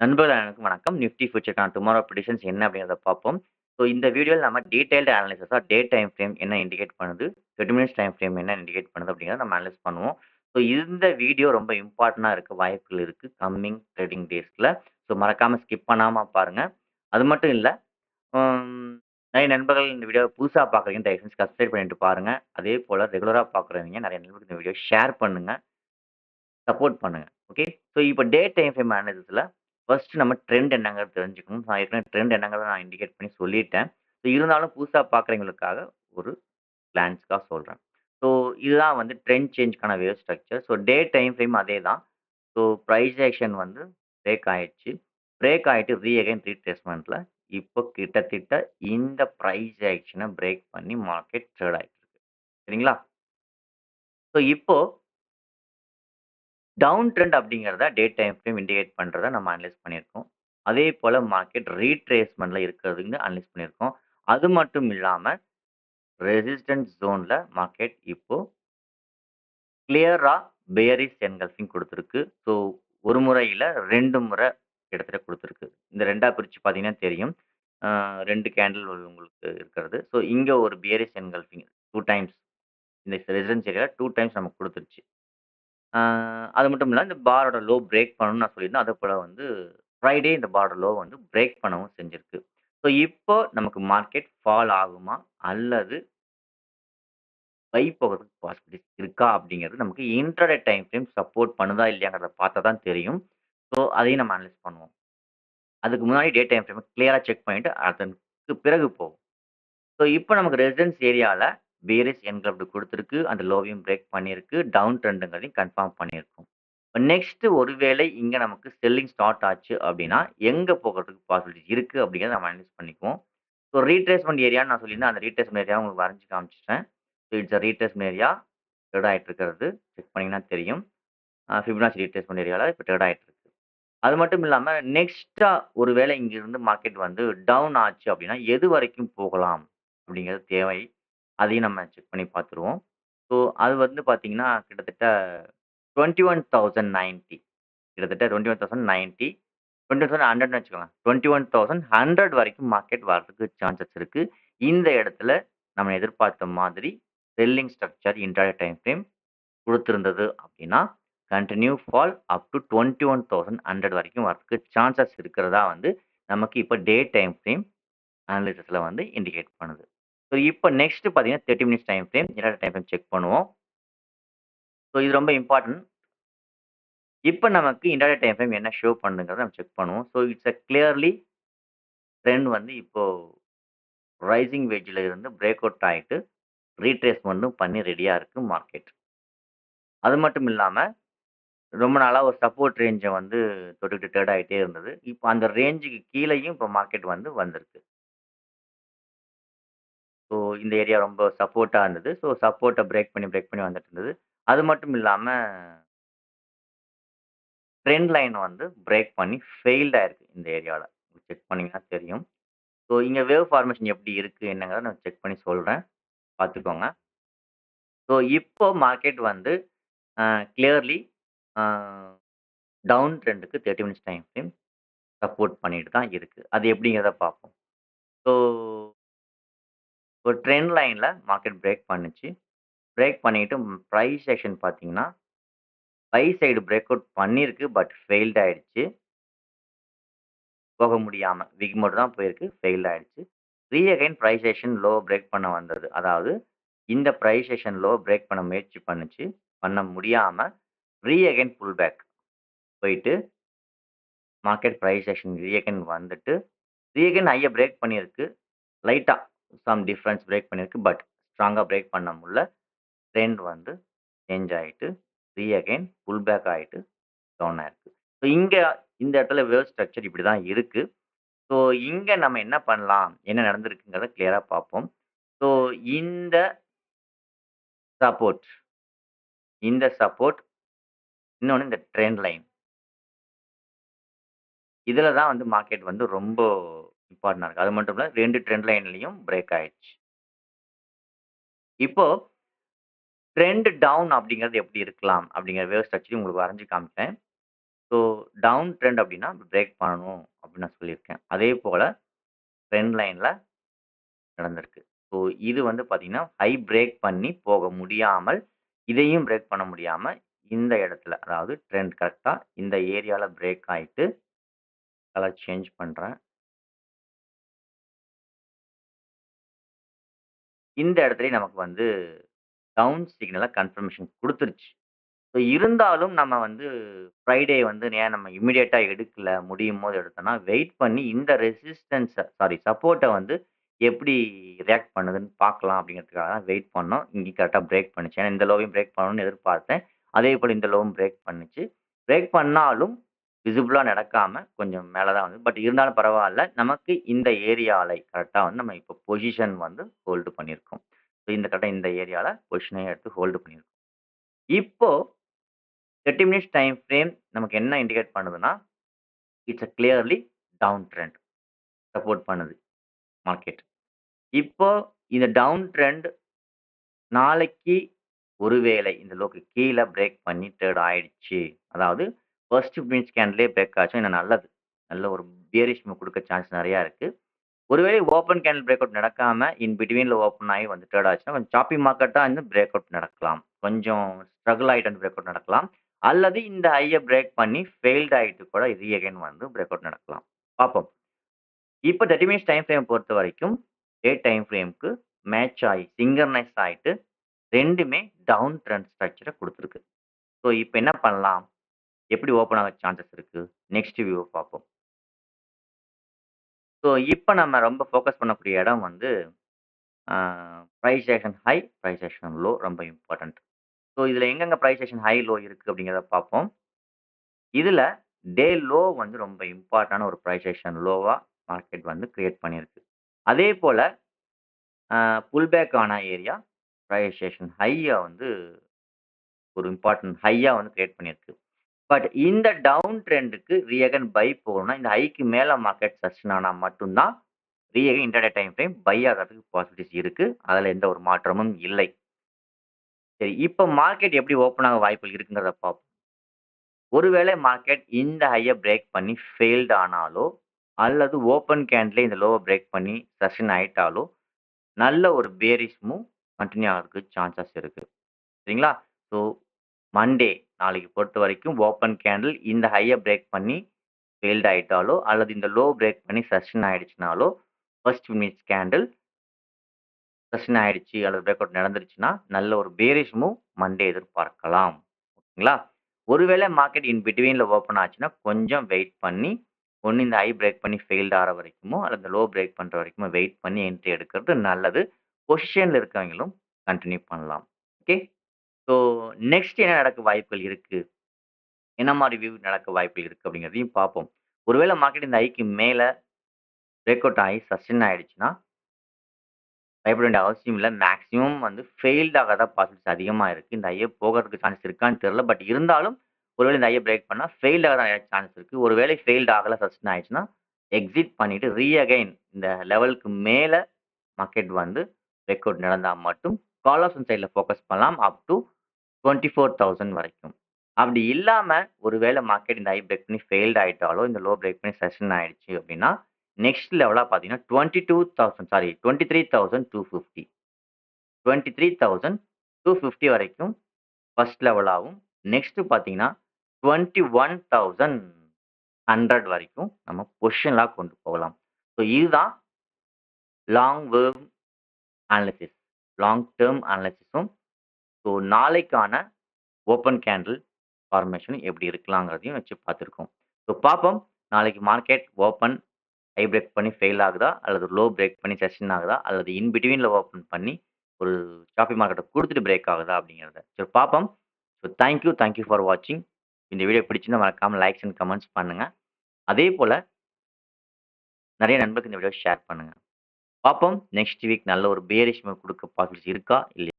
நண்பர்கள் அனைவருக்கும் வணக்கம். நிஃப்டி ஃபியூச்சருக்கான டுமாரோ ப்ரெடிக்ஷன்ஸ் என்ன அப்படிங்கிறத பார்ப்போம். ஸோ இந்த வீடியோல நம்ம டீடைல்டு அனாலிசிஸா டே டைம் ஃப்ரேம் என்ன இண்டிகேட் பண்ணுது, 30 மினிட்ஸ் டைம் ஃப்ரேம் என்ன இண்டிகேட் பண்ணுது அப்படிங்கிறத நம்ம அனலைஸ் பண்ணுவோம். ஸோ இந்த வீடியோ ரொம்ப இம்பார்ட்டன்ட்டா இருக்க வாய்ப்புகள் இருக்கு கம்மிங் ட்ரேடிங் டேஸ்ல. ஸோ மறக்காம ஸ்கிப் பண்ணாம பாருங்க. அது மட்டும் இல்ல, ம் நெறைய நண்பர்கள் இந்த வீடியோவ புதுசா பார்க்குறீங்க, தயவு செஞ்சு சப்ஸ்கிரைப் பண்ணிட்டு பாருங்க. அதே போல ரெகுலரா பார்க்குறவங்க நெறைய நண்பர்களுக்கு இந்த வீடியோ ஷேர் பண்ணுங்க. சப்போர்ட் பண்ணுங்க. ஓகே. ஸோ இப்போ டே டைம் ஃப்ரேம் அனாலிசிஸ்ல ஃபர்ஸ்ட் நம்ம ட்ரெண்ட் என்னங்கிறத தெரிஞ்சுக்கணும். நான் ஏற்கனவே ட்ரெண்ட் என்னங்கிறத நான் இண்டிகேட் பண்ணி சொல்லிட்டேன். ஸோ இருந்தாலும் புதுசா பார்க்குறவங்களுக்காக ஒரு கிளான்ஸ்க்காக சொல்றேன். ஸோ இதுதான் வந்து ட்ரெண்ட் சேஞ்ச்க்கான wave structure. So day time frame அதே தான். ஸோ பிரைஸ் ஆக்ஷன் வந்து பிரேக் ஆயிடுச்சு. பிரேக் ஆயிட்டு அகைன் ரீட்ரேஸ்மென்ட்ல இப்போ கிட்டத்தட்ட இந்த பிரைஸ் ஆக்ஷன பிரேக் பண்ணி மார்க்கெட் ட்ரேட் ஆயிட்டு இருக்கு. சரிங்களா? ஸோ இப்போ டவுன் ட்ரெண்ட் அப்படிங்கிறத டே டைம் ஃப்ரேம் இண்டிகேட் பண்றத நம்ம அனலைஸ் பண்ணியிருக்கோம். அதே போல மார்க்கெட் ரீட்ரேஸ்மென்ட்ல இருக்கிறதுன்னு அனலைஸ் பண்ணியிருக்கோம். அது மட்டும் இல்லாம ரெசிஸ்டன்ஸ் ஜோன்ல மார்க்கெட் இப்போ கிளியரா பேரிஷ் என்கல்ஃபிங் குடுத்திருக்கு. ஸோ ஒரு முறை இல்ல 2 முறை கிட்டத்தட்ட குடுத்திருக்கு. இந்த 2ஆ பிரிச்சு பார்த்தீங்கன்னா தெரியும். 2 கேண்டில் உங்களுக்கு இருக்கிறது. ஸோ இங்க ஒரு பியரிஷ் என்கல்ஃபிங் 2 டைம்ஸ் இந்த ரெசிடென்ஸ் ஏரியால 2 டைம்ஸ் நமக்கு குடுத்துருச்சு. ஆ அது மட்டும் இல்ல, இந்த பாரோட லோ பிரேக் பண்ணணும்னு நான் சொல்லியிருந்தேன். அதேபோல வந்து ஃப்ரைடே இந்த பாரோட லோ வந்து பிரேக் பண்ணவும் செஞ்சிருக்கு. ஸோ இப்போ நமக்கு மார்க்கெட் ஃபால் ஆகுமா? அல்லது பை போகறதுக்கு பாசிபிலிட்டிஸ் இருக்கா? அப்படிங்கிறது நமக்கு இன்ட்ராடே டைம் ஃப்ரேம் சப்போர்ட் பண்ணுதா? இல்லையாங்கிறத பார்த்தா தான் தெரியும். ஸோ அதையும் நம்ம அனலைஸ் பண்ணுவோம். அதுக்கு முன்னாடி டே டைம் ஃப்ரேம கிளியரா செக் பண்ணிட்டு அதற்கு பிறகு போவோம். ஸோ இப்போ நமக்கு ரெசிடென்ஸ் ஏரியால பேரிஷ் என்கலப்டு குடுத்திருக்கு. அந்த லோவையும் பிரேக் பண்ணியிருக்கு. டவுன் ட்ரெண்டுங்கிறதையும் கன்ஃபார்ம் பண்ணியிருக்கும். நெக்ஸ்ட் ஒருவேளை இங்க நமக்கு செல்லிங் ஸ்டார்ட் ஆச்சு அப்படின்னா, எங்க போகறதுக்கு பாசிபிலிட்டி இருக்கு அப்படிங்கிறத நம்ம அனலைஸ் பண்ணிக்குவோம். ஸோ ரீட்ரேஸ்மென்ட் ஏரியான்னு நான் சொல்லியிருந்தேன். அந்த ரீட்ரேஸ்மென்ட் ஏரியாவ உங்களுக்கு வரைஞ்சு காமிச்சுட்டேன். So it's a retracement area trade ஆயிட்டு இருக்கிறது. செக் பண்ணீங்கன்னா தெரியும். ஃபிபனாச்சி ரீட்ரேஸ்மென்ட் ஏரியால இப்ப ட்ரேட் ஆயிட்டு இருக்கு. அது மட்டும் இல்லாம நெக்ஸ்ட்டா ஒருவேளை இங்கிருந்து மார்க்கெட் வந்து டவுன் ஆச்சு அப்படின்னா, எது வரைக்கும் போகலாம் அப்படிங்கிறது தேவை. அதையும் நம்ம செக் பண்ணி பார்த்துருவோம். ஸோ அது வந்து பார்த்தீங்கன்னா, கிட்டத்தட்ட 21,090 கிட்டத்தட்ட 21,090 21,100ன்னு வச்சுக்கோங்க. 21,100 வரைக்கும் மார்க்கெட் வரதுக்கு சான்சஸ் இருக்கு. இந்த இடத்துல நம்ம எதிர்பார்த்த மாதிரி selling structure intraday time frame குடுத்திருந்தது அப்படின்னா, கன்டின்யூ ஃபால் அப் டூ 21,100 வரைக்கும் வரதுக்கு சான்சஸ் இருக்கிறதா வந்து நமக்கு இப்ப டே டைம் ஃப்ரேம் அனாலிசிஸ்ல வந்து இண்டிகேட் பண்ணுது. ஸோ இப்ப நெக்ஸ்ட் பார்த்தீங்கன்னா 30 minutes time frame, intraday time frame check பண்ணுவோம். ஸோ இது ரொம்ப இம்பார்ட்டன்ட். இப்ப நமக்கு இன்ட்ராடே டைம் ஃப்ரேம் என்ன ஷோ பண்ணுங்கிறத நம்ம செக் பண்ணுவோம். So it's a clearly trend வந்து இப்போ ரைசிங் வெட்ஜ்ல இருந்து பிரேக் அவுட் ஆயிட்டு, ரீட்ரேஸ்மென்ட்டும் பண்ணி ரெடியா இருக்கு மார்க்கெட். அது மட்டும் இல்லாம, ரொம்ப நாளா ஒரு சப்போர்ட் ரேஞ்ச வந்து தொட்டுட்டு ட்ரேட் ஆயிட்டே இருந்தது. இப்ப அந்த ரேஞ்சுக்கு கீழயும் இப்ப மார்க்கெட் வந்து வந்திருக்கு. ஸோ இந்த ஏரியா ரொம்ப சப்போர்ட்டா இருந்தது. ஸோ சப்போர்ட்ட பிரேக் பண்ணி வந்துட்டு இருந்தது. அது மட்டும் இல்லாம ட்ரெண்ட் லைன் வந்து பிரேக் பண்ணி ஃபெயில்ட் ஆயிருக்கு இந்த ஏரியால. செக் பண்ணீங்கன்னா தெரியும். ஸோ இங்க வேவ் ஃபார்மேஷன் எப்படி இருக்கு என்னங்கிறத நான் செக் பண்ணி சொல்றேன். பார்த்துக்கோங்க. ஸோ இப்போ மார்க்கெட் வந்து கிளியர்லி அ டவுன் ட்ரெண்டுக்கு 30 மினிட்ஸ் டைம் ஃப்ரேம் சப்போர்ட் பண்ணிட்டு தான் இருக்கு. அது எப்படிங்கிறத பார்ப்போம். ஸோ ஒரு ட்ரெண்ட் லைன்ல மார்க்கெட் பிரேக் பண்ணுச்சு. பிரேக் பண்ணிட்டு பிரைஸ் ஆக்ஷன் பார்த்தீங்கன்னா, பை சைடு பிரேக் அவுட் பண்ணியிருக்கு. பட் ஃபெயில்ட் ஆயிடுச்சு. போக முடியாம. விக் மட்டும் தான் போயிருக்கு. ஃபெயில்ட் ஆயிடுச்சு. Again price action low break பண்ண வந்தது. அதாவது இந்த பிரைஸ் ஆக்ஷன் லோ பிரேக் பண்ண முயற்சி பண்ணுச்சு. பண்ண முடியாம அகைன் புல் பேக் போயிட்டு மார்க்கெட் பிரைஸ் ஆக்ஷன் அகைன் வந்துட்டு, அகைன் ஹைய பிரேக் பண்ணியிருக்கு. லைட்டா சம் டிஃபரன்ஸ் பிரேக் பண்ணியிருக்கு. பட் ஸ்ட்ராங்கா பிரேக் பண்ண முடியல. ட்ரெண்ட் வந்து சேஞ்ச் ஆயிட்டு, அகைன் புல் பேக் ஆயிட்டு டவுன் ஆயிருக்கு. ஸோ இங்க இந்த இடத்துல வேவ் ஸ்ட்ரக்சர் இப்படி தான் இருக்கு. ஸோ இங்க நம்ம என்ன பண்ணலாம்? என்ன நடந்திருக்குங்கிறத கிளியரா பார்ப்போம். ஸோ இந்த சப்போர்ட் இந்த சப்போர்ட் இன்னொன்னு இந்த ட்ரெண்ட் லைன். இதுல தான் வந்து மார்க்கெட் வந்து ரொம்ப இம்பார்ட்டன்ட்டா இருக்கு. அது மட்டும் இல்ல 2 ட்ரெண்ட் லைன்லயும் பிரேக் ஆயிடுச்சு. இப்போ ட்ரெண்ட் டவுன் அப்படிங்கிறது எப்படி இருக்கலாம்? அப்படிங்கிற வேவ் ஸ்ட்ரக்சரையும் உங்களுக்கு வரைஞ்சு காமிப்பேன். ஸோ டவுன் ட்ரெண்ட் அப்படின்னா பிரேக் பண்ணணும் அப்படின்னு நான் சொல்லியிருக்கேன். அதே போல ட்ரெண்ட் லைன்ல நடந்திருக்கு. ஸோ இது வந்து பார்த்தீங்கன்னா, ஹை பிரேக் பண்ணி போக முடியாமல், இதையும் பிரேக் பண்ண முடியாம, இந்த இடத்துல அதாவது ட்ரெண்ட் கரெக்ட்டா இந்த ஏரியால பிரேக் ஆயிட்டு, கலர் சேஞ்ச் பண்றேன். இந்த இடத்துலயே நமக்கு வந்து டவுன் சிக்னலா கன்ஃபர்மேஷன் குடுத்துருச்சு. ஸோ இருந்தாலும் நம்ம வந்து ஃப்ரைடே வந்து ஏன் நம்ம இமிடியேட்டா எடுக்கல, முடியும்போது எடுத்தோம்னா, வெயிட் பண்ணி இந்த சப்போர்ட்ட வந்து எப்படி ரியாக்ட் பண்ணுதுன்னு பார்க்கலாம் அப்படிங்கிறதுக்காக தான் வெயிட் பண்ணோம். இங்க கரெக்ட்டா பிரேக் பண்ணுச்சு. ஏன்னா இந்த லோவையும் பிரேக் பண்ணணும்னு எதிர்பார்த்தேன். அதேபோல இந்த லோவும் பிரேக் பண்ணுச்சு. பிரேக் பண்ணாலும் விசிபிளா நடக்காம கொஞ்சம் மேல தான் வந்தது. பட் இருந்தாலும் பரவால்ல. நமக்கு இந்த ஏரியால கரெக்ட்டா வந்து நம்ம இப்போ பொசிஷன் வந்து ஹோல்டு பண்ணியிருக்கோம். ஸோ இந்த கரெக்ட்டா இந்த ஏரியால பொசிஷனே எடுத்து ஹோல்டு பண்ணியிருக்கோம். இப்போ 30 மினிட்ஸ் டைம் ஃப்ரேம் நமக்கு என்ன இண்டிகேட் பண்ணுதுன்னா, it's clearly down trend support பண்ணுது மார்க்கெட். இப்போ இந்த டவுன் ட்ரெண்ட் நாளைக்கு ஒருவேளை இந்த லோக்கு கீழ பிரேக் பண்ணி ட்ரேட் ஆயிடுச்சு. அதாவது ஃபர்ஸ்ட் மினிட்ஸ் கேண்டிலே பிரேக் ஆச்சுன்னா இன்னும் நல்லது. நல்ல ஒரு பியரிஷ் மூவ் குடுக்க சான்ஸ் நெறையா இருக்கு. ஒருவேளை ஓப்பன் கேண்டில் பிரேக் அவுட் நடக்காம, இன் பிட்வீன்ல ஓப்பன் ஆகி வந்து ட்ரேட் ஆச்சுன்னா, கொஞ்சம் சாப்பி மார்க்கெட்டா இருந்து பிரேக் அவுட் நடக்கலாம். கொஞ்சம் ஸ்ட்ரகிள் ஆயிட்டு வந்து பிரேக் அவுட் நடக்கலாம். அல்லது இந்த ஹைய பிரேக் பண்ணி ஃபெயில்ட் ஆயிட்டு கூட ரீ அகைன் வந்து பிரேக் அவுட் நடக்கலாம். பார்ப்போம். இப்ப 30 மினிட்ஸ் டைம் ஃப்ரேம் பொறுத்தவரைக்கும், டே டைம் ஃப்ரேம்க்கு மேட்ச் ஆயி சிங்க்ரனைஸ் ஆயிட்டு 2மே டவுன் ட்ரெண்ட் ஸ்ட்ரக்சர குடுத்துருக்கு. ஸோ இப்ப என்ன பண்ணலாம்? எப்படி ஓப்பன் ஆக சான்சஸ் இருக்கு? நெக்ஸ்ட் வியூவ பார்ப்போம். ஸோ இப்ப நம்ம ரொம்ப ஃபோக்கஸ் பண்ணக்கூடிய இடம் வந்து ஆ price action high, price action low ரொம்ப இம்பார்ட்டன்ட். ஸோ இதில எங்கெங்க பிரைஸ் ஆக்ஷன் ஹை, லோ இருக்கு அப்படிங்கிறத பார்ப்போம். இதில டே லோ வந்து ரொம்ப இம்பார்ட்டான ஒரு பிரைஸ் ஆக்ஷன் லோவா மார்க்கெட் வந்து கிரியேட் பண்ணியிருக்கு. அதேபோல புல் பேக் ஆன ஏரியா பிரைஸ் ஆக்ஷன் ஹைய வந்து ஒரு இம்பார்ட்டன்ட் ஹையா வந்து கிரியேட் பண்ணியிருக்கு. பட் இந்த டவுன் ட்ரெண்டுக்கு அகைன் பை போகணும்னா, இந்த ஹைக்கு மேல மார்க்கெட் சஸ்டெயின் ஆனா மட்டும் தான் again intraday time frame buy ஆகுறதுக்கு பாசிபிலிட்டீஸ் இருக்கு. அதுல எந்த ஒரு மாற்றமும் இல்லை. சரி, இப்ப மார்க்கெட் எப்படி ஓப்பன் ஆக வாய்ப்புகள் இருக்குங்கிறத பார்ப்போம். ஒருவேளை மார்க்கெட் இந்த ஹைய பிரேக் பண்ணி ஃபெயில்ட் ஆனாலோ, அல்லது ஓப்பன் கேண்ட்லே இந்த லோவ பிரேக் பண்ணி சஸ்டெயின் ஆயிட்டாலோ, நல்ல ஒரு பேரிஷ் மூவ் கன்டின்யூ ஆகுறதுக்கு சான்சஸ் இருக்கு. சரிங்களா? ஸோ மண்டே நாளைக்கு பொறுத்தவரைக்கும் ஓப்பன் கேண்டில் இந்த ஹைய பிரேக் பண்ணி ஃபெயில்ட் ஆயிட்டாலோ, அல்லது இந்த லோ பிரேக் பண்ணி சஸ்டெயின் ஆயிடுச்சுனாலோ, ஃபர்ஸ்ட் மினிட்ஸ் கேண்டில் சஸ்டெயின் ஆயிடுச்சு அல்லது பிரேக் அவுட் நடந்துருச்சுன்னா, நல்ல ஒரு பேரிஷ் மூவ் மண்டே எதிர்பார்க்கலாம். ஓகேங்களா? ஒருவேளை மார்க்கெட் இன் பிட்வீன்ல ஓப்பன் ஆச்சுன்னா, கொஞ்சம் வெயிட் பண்ணி, ஒண்ணு இந்த ஹை பிரேக் பண்ணி ஃபெயில்ட் ஆற வரைக்குமோ, அல்லது லோ பிரேக் பண்ற வரைக்குமோ வெயிட் பண்ணி என்ட்ரி எடுக்கிறது நல்லது. பொசிஷன்ல இருக்கவங்களும் கன்டின்யூ பண்ணலாம். ஓகே. ஸோ நெக்ஸ்ட் என்ன நடக்க வாய்ப்புகள் இருக்கு? என்ன மாரி வியூ நடக்க வாய்ப்புகள் இருக்கு அப்படிங்கிறதையும் பார்ப்போம். ஒருவேளை மார்க்கெட் இந்த ஹைக்கு மேல பிரேக் அவுட் ஆகி சஸ்டெயின் ஆயிடுச்சுன்னா, பயப்பட வேண்டிய அவசியம் இல்ல. மேக்ஸிமம் வந்து ஃபெயில்ட் ஆக தான் பாசிபிலிட்டிஸ் அதிகமா இருக்கு. இந்த ஐஏ போகறதுக்கு சான்ஸ் இருக்கான்னு தெரியல. பட் இருந்தாலும், ஒருவேளை இந்த ஐஏ பிரேக் பண்ணா ஃபெயில்ட் ஆக தான் நெறைய சான்ஸ் இருக்கு. ஒருவேளை ஃபெயில்ட் ஆகல, சஸ்டெயின் ஆயிடுச்சுன்னா, எக்ஸிட் பண்ணிட்டு அகைன் இந்த லெவலுக்கு மேல மார்க்கெட் வந்து பிரேக் அவுட் நடந்தா மட்டும் கால் ஆப்ஷன் சைட்ல ஃபோக்கஸ் பண்ணலாம். அப் டூ 24,000 வரைக்கும். அப்படி இல்லாம, ஒருவேளை மார்க்கெட் இந்த ஹை பிரேக் பண்ணி ஃபெயில்ட் ஆயிட்டாலோ, இந்த லோ பிரேக் பண்ணி சஸ்டெயின் ஆயிடுச்சு அப்படின்னா, நெக்ஸ்ட் லெவலா பார்த்தீங்கன்னா, 23,250 23,250 வரைக்கும் ஃபர்ஸ்ட் லெவலாவும், நெக்ஸ்ட் பார்த்தீங்கன்னா, 21,100 வரைக்கும் நம்ம பொசிஷன்லா கொண்டு போகலாம். ஸோ இதுதான் long term analysis. Long term அனாலிசிஸும், ஸோ நாளைக்கான ஓப்பன் கேண்டில் ஃபார்மேஷன் எப்படி இருக்கலாங்கிறதையும் வச்சு பார்த்துருக்கோம். ஸோ பார்ப்போம். நாளைக்கு மார்க்கெட் ஓப்பன் ஹை பிரேக் பண்ணி ஃபெயில் ஆகுதா? அல்லது லோ பிரேக் பண்ணி சஸ்டெயின் ஆகுதா? அல்லது இன் பிட்வீன்ல ஓப்பன் பண்ணி ஒரு சாப்பி மார்க்கெட்ட குடுத்துட்டு பிரேக் ஆகுதா? அப்படிங்கிறத. சரி பார்ப்போம். ஸோ தேங்க் யூ ஃபார் வாட்சிங். இந்த வீடியோ பிடிச்சிருந்தா மறக்காம லைக்ஸ் அண்ட் கமெண்ட்ஸ் பண்ணுங்க. அதேபோல நெறைய நண்பர்களுக்கு இந்த வீடியோவ ஷேர் பண்ணுங்க. பார்ப்போம். நெக்ஸ்ட் வீக் நல்ல ஒரு பியரிஷ் மூவ் குடுக்க பாசிபிலிட்டிஸ் இருக்கா? இல்லையா?